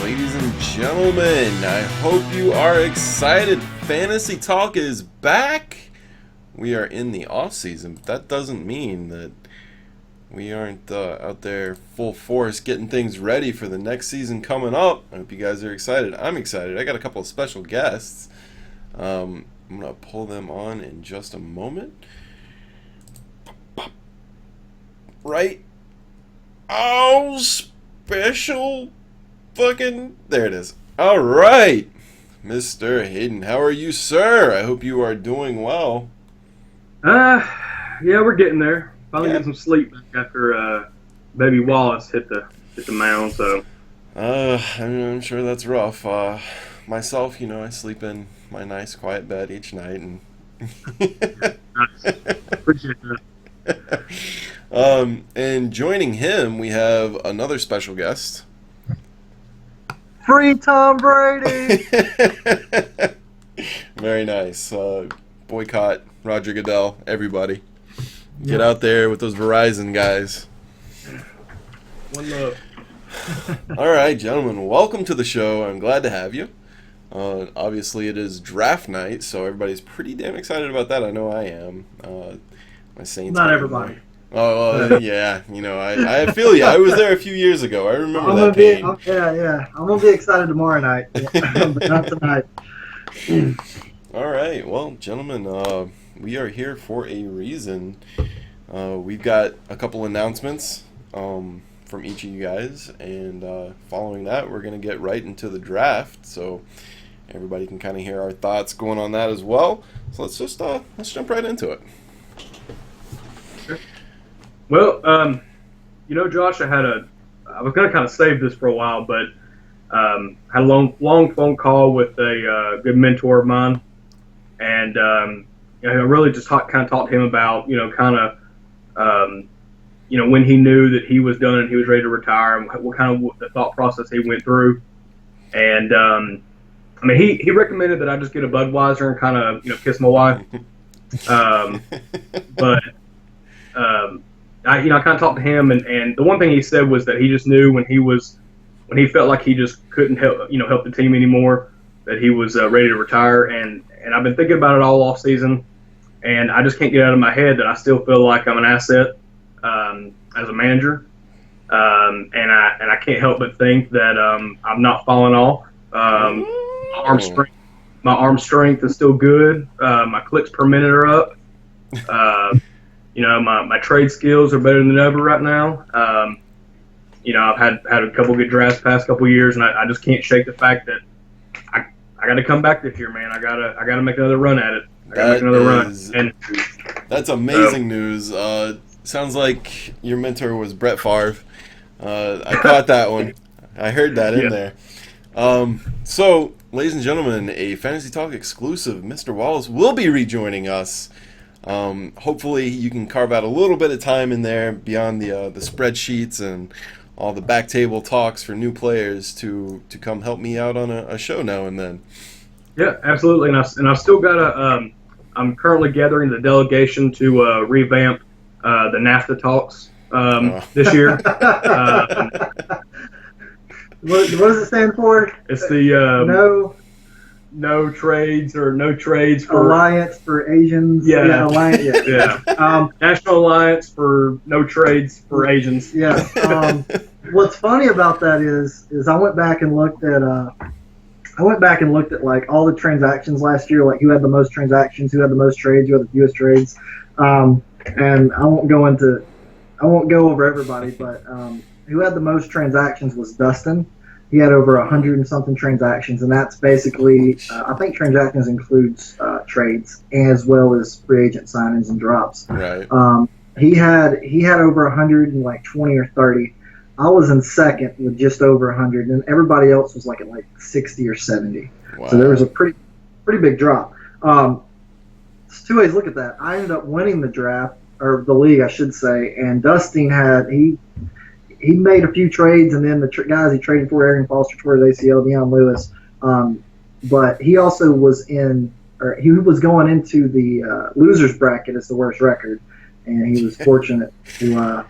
ladies and gentlemen. I hope you are excited. Fantasy Talk is back. We are in the off season, but that doesn't mean that we aren't out there full force getting things ready for the next season coming up. I hope you guys are excited. I'm excited. I got a couple of special guests. I'm gonna pull them on in just a moment. Right? Oh, special fucking... There it is. All right. Mr. Hayden, how are you, sir? I hope you are doing well. Yeah, we're getting there. Finally getting some sleep after baby Wallace hit the mound, so... I'm sure that's rough. Myself, I sleep in my nice quiet bed each night, and... Nice. Appreciate that. And joining him, we have another special guest. Free Tom Brady! Very nice. Boycott Roger Goodell, everybody. Get out there with those Verizon guys. One love. All right, gentlemen, welcome to the show. I'm glad to have you. Obviously, it is draft night, so everybody's pretty damn excited about that. I know I am. My Saints. Not everybody. Oh, yeah. I feel you. I was there a few years ago. I remember that pain. I'm going to be excited tomorrow night, but not tonight. All right. Well, gentlemen, we are here for a reason. We've got a couple announcements from each of you guys, and following that, we're going to get right into the draft, so everybody can kind of hear our thoughts going on that as well. So let's jump right into it. Well, Josh, I was going to kind of save this for a while, but had a long phone call with a good mentor of mine, and I really just kind of talked to him about, when he knew that he was done and he was ready to retire, and what the thought process he went through. And he recommended that I just get a Budweiser and kind of kiss my wife. But I kind of talked to him, and the one thing he said was that he just knew when he felt like he just couldn't help the team anymore, that he was ready to retire. And I've been thinking about it all off season, and I just can't get out of my head that I still feel like I'm an asset as a manager, and I can't help but think that I'm not falling off. My arm strength is still good. My clicks per minute are up. My trade skills are better than ever right now. I've had a couple good drafts the past couple of years, and I just can't shake the fact that I got to come back this year, man. I gotta make another run at it. And that's amazing news. Sounds like your mentor was Brett Favre. I caught that one. I heard that in there. So, ladies and gentlemen, a Fantasy Talk exclusive, Mr. Wallace will be rejoining us. Hopefully you can carve out a little bit of time in there beyond the spreadsheets and all the back table talks for new players to come help me out on a show now and then. Yeah, absolutely. And I've still got I'm currently gathering the delegation to revamp the NAFTA talks this year. What does it stand for? It's the no trades for Alliance for Asians. Yeah. Alliance. Yeah. National Alliance for No Trades for Asians. Yeah. What's funny about that is I went back and looked at like all the transactions last year, like who had the most transactions, who had the most trades, who had the fewest trades. And I won't go over everybody, but who had the most transactions was Dustin. He had over 100 and something transactions, and that's basically, I think transactions includes trades as well as free agent signings and drops. Right. He had over 120 or 30. I was in second with just over 100, and everybody else was like at 60 or 70. Wow. So there was a pretty big drop. It's two ways to look at that. I ended up winning the draft, or the league, I should say, and Dustin he made a few trades, and then the guys he traded for, Arian Foster tore his ACL, Deion Lewis. But he also was he was going into the losers bracket as the worst record, and he was fortunate to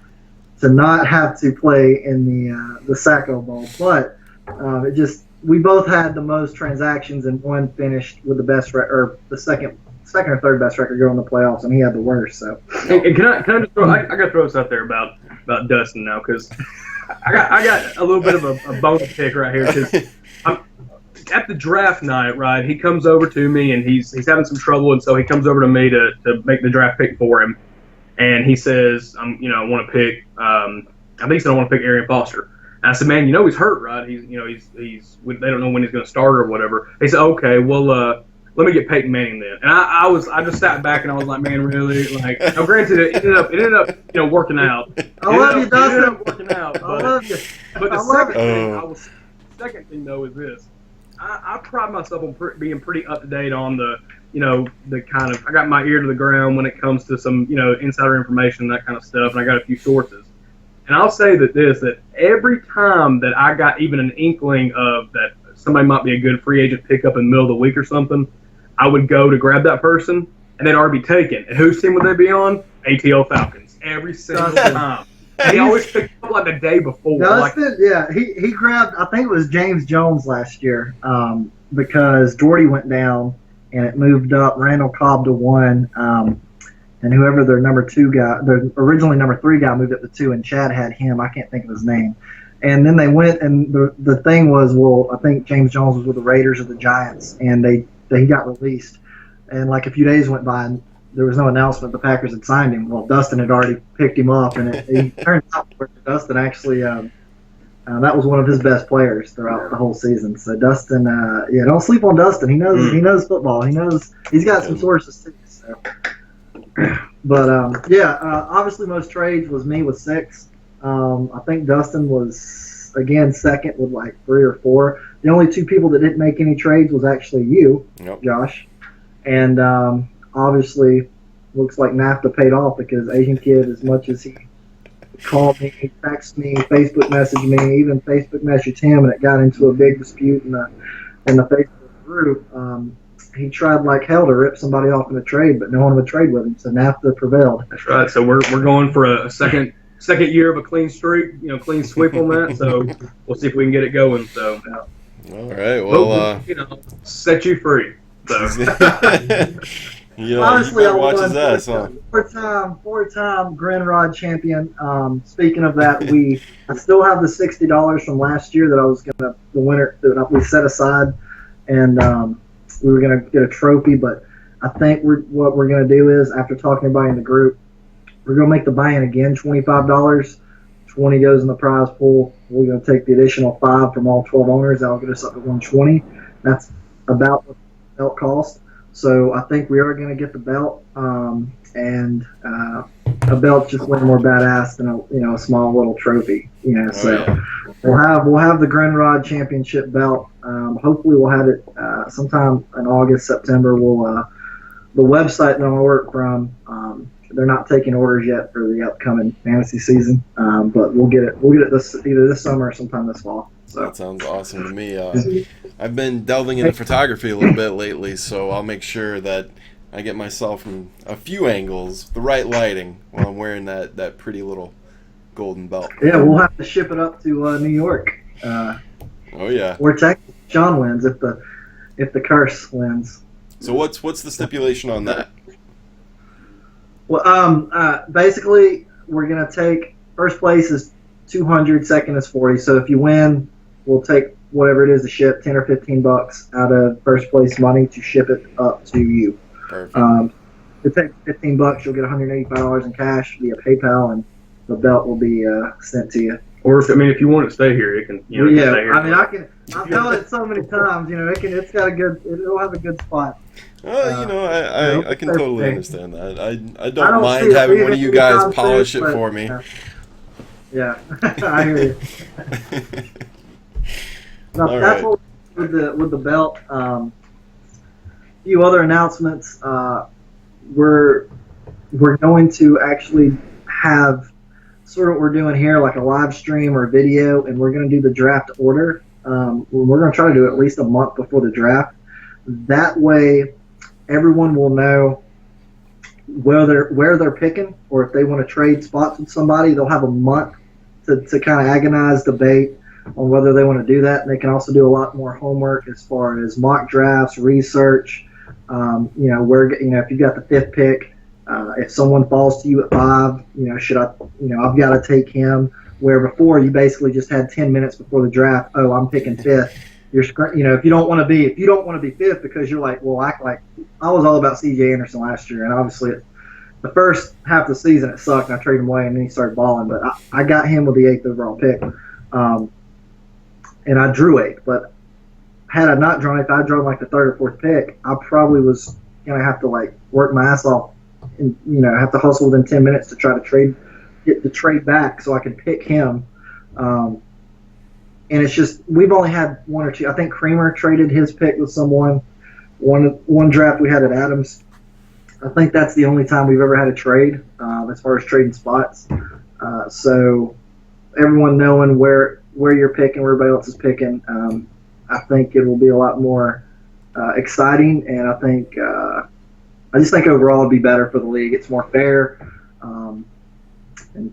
not have to play in the Sacco Bowl. But It just we both had the most transactions, and one finished with the best or the second or third best record going to the playoffs, and he had the worst. So, and can I just throw? I got to throw this out there about Dustin now because I got a little bit of a bone to pick right here because at the draft night, right? He comes over to me and he's having some trouble, and so he comes over to me to make the draft pick for him, and he says, I want to pick. I think he said I want to pick Arian Foster. And I said, man, he's hurt, right? He's they don't know when he's going to start or whatever. He said, okay, well, let me get Peyton Manning then. And I just sat back and I was like, man, really? Like, now granted, it ended up working out. I love you, Dustin. It ended up working out. But, I love you. But the second thing though is this. I pride myself on being pretty up to date on the kind of, I got my ear to the ground when it comes to some, insider information, that kind of stuff, and I got a few sources. And I'll say that every time that I got even an inkling of that somebody might be a good free agent pickup in the middle of the week or something, I would go to grab that person, and they'd already be taken. And whose team would they be on? ATL Falcons. Every single time. And he always picked up like the day before. He grabbed, I think it was James Jones last year, because Jordy went down, and it moved up Randall Cobb to 1, and whoever their number 2 guy, their originally number 3 guy moved up to 2, and Chad had him. I can't think of his name. And then they went, and the thing was, well, I think James Jones was with the Raiders or the Giants, and he got released. And like a few days went by, and there was no announcement the Packers had signed him. Well, Dustin had already picked him up, and it turned out where Dustin actually, that was one of his best players throughout the whole season. So Dustin, don't sleep on Dustin. He knows football. He's got some sources too. So. But obviously most trades was me with 6. I think Dustin was again second with like 3 or 4. The only 2 people that didn't make any trades was actually you, Josh, and obviously looks like NAFTA paid off because Asian Kid, as much as he called me, he texted me, Facebook messaged me, even Facebook messaged him, and it got into a big dispute in the Facebook group. He tried like hell to rip somebody off in a trade, but no one would trade with him, so NAFTA prevailed. That's right. So we're going for a second year of a clean streak, clean sweep on that. So we'll see if we can get it going. So all right, well, set you free. So honestly, I watch his ass, huh? Four-time Grand Rod champion. Speaking of that, I still have the $60 from last year that I was the winner that we set aside, and we were gonna get a trophy. But I think what we're gonna do is, after talking to everybody in the group, we're gonna make the buy-in again $25. 20 goes in the prize pool. We're gonna take the additional 5 from all 12 owners. That'll get us up to 120. That's about what the belt cost. So I think we are going to get the belt, and a belt's just way more badass than a small little trophy. So we'll have the Grand Rod Championship belt. Hopefully we'll have it sometime in August, September. The website that I work from, they're not taking orders yet for the upcoming fantasy season, but we'll get it. We'll get it either this summer or sometime this fall. So. That sounds awesome to me. I've been delving into photography a little bit lately, so I'll make sure that I get myself from a few angles, the right lighting, while I'm wearing that pretty little golden belt. Yeah, we'll have to ship it up to New York. Oh yeah. Or Texas. Sean wins if the curse wins. So what's the stipulation on that? Well, basically we're gonna take first place is 200, second is 40. So if you win, we'll take whatever it is to ship, $10 or $15 out of first place money to ship it up to you. Perfect. If it takes $15, you'll get $185 in cash via PayPal, and the belt will be sent to you. Or if you want it to stay here, it can. Stay here. I've told it so many times. It'll have a good spot. I can totally understand that. I don't mind having one of you guys polish it for me. Yeah, I hear you. No, that's what with the belt. A few other announcements. We're going to actually have sort of what we're doing here, like a live stream or video, and we're going to do the draft order. We're going to try to do it at least a month before the draft. That way, everyone will know where they're picking, or if they want to trade spots with somebody, they'll have a month to kind of agonize, debate, on whether they want to do that. And they can also do a lot more homework as far as mock drafts, research. If you've got the 5th pick, if someone falls to you at 5, should I, I've got to take him. Where before you basically just had 10 minutes before the draft. Oh, I'm picking 5th. If you don't want to be 5th because you're like, well, I was all about C.J. Anderson last year, and obviously the first half of the season it sucked, and I traded him away, and then he started balling. But I got him with the 8th overall pick, and I drew 8th. But had I not drawn 8th, I'd drawn like the 3rd or 4th pick. I probably was gonna have to work my ass off, and have to hustle within 10 minutes to try to get the trade back so I can pick him. And it's just we've only had 1 or 2. I think Creamer traded his pick with someone. One draft we had at Adams. I think that's the only time we've ever had a trade as far as trading spots. So everyone knowing where you're picking, where everybody else is picking, I think it will be a lot more exciting. And I just think overall it'd be better for the league. It's more fair. And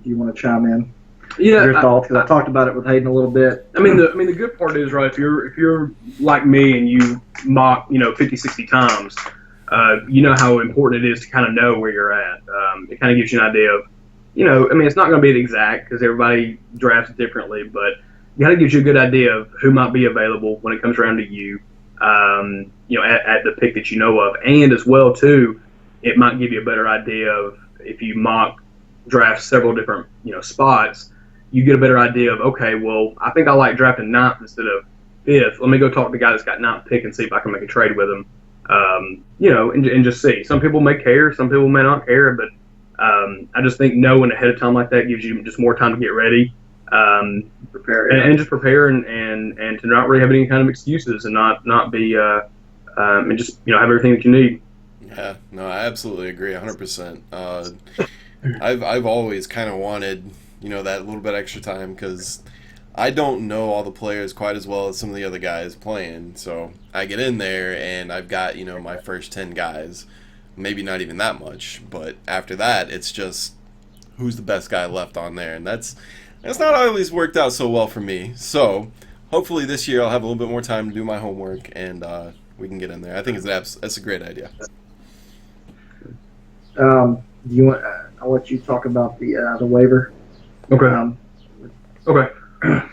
if you want to chime in. Yeah, your thoughts, because I talked about it with Hayden a little bit. I mean, the good part is, right, if you're like me and you mock, 50, 60 times, you know how important it is to kind of know where you're at. It kind of gives you an idea of, it's not going to be exact because everybody drafts differently, but it kind of gives you a good idea of who might be available when it comes around to you, at the pick that you know of. And as well, too, it might give you a better idea of if you mock draft several different, spots, you get a better idea of, okay, well, I think I like drafting 9th instead of 5th. Let me go talk to the guy that's got 9th pick and see if I can make a trade with him, and just see. Some people may care, some people may not care, but I just think knowing ahead of time like that gives you just more time to get ready, Prepare, and just prepare and to not really have any kind of excuses and not be and just have everything that you need. Yeah, no, I absolutely agree, 100%. I've always kind of wanted that little bit extra time because I don't know all the players quite as well as some of the other guys playing. So I get in there and I've got, my first 10 guys, maybe not even that much. But after that, it's just who's the best guy left on there. And that's not always worked out so well for me. So hopefully this year I'll have a little bit more time to do my homework and we can get in there. I think that's a great idea. I'll let you talk about the waiver. Okay. Okay.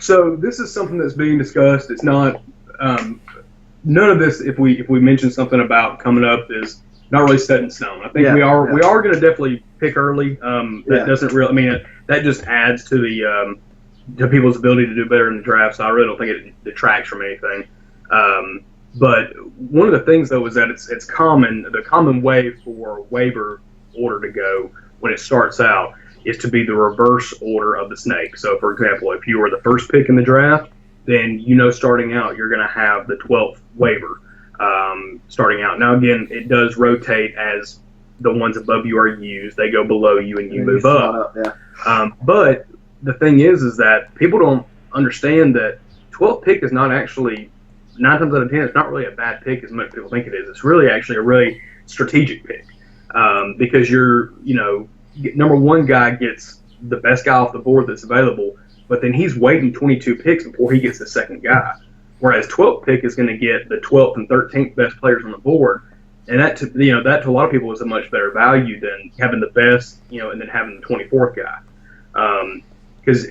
So this is something that's being discussed. It's not none of this. If we mention something about coming up is not really set in stone. I think we are going to definitely pick early. That doesn't really. I mean, that just adds to the to people's ability to do better in the draft. So I really don't think it detracts from anything. But one of the things though is that it's common. The common way for waiver order to go when it starts out is to be the reverse order of the snake. So, for example, if you were the first pick in the draft, then starting out you're going to have the 12th waiver starting out. Now, again, it does rotate as the ones above you are used. They go below you and you move up. But the thing is that people don't understand that 12th pick is not actually, 9 times out of 10, it's not really a bad pick as much people think it is. It's really actually a really strategic pick because you're, number one guy gets the best guy off the board that's available, but then he's waiting 22 picks before he gets the second guy. Whereas 12th pick is going to get the 12th and 13th best players on the board, and that to a lot of people is a much better value than having the best, and then having the 24th guy. Because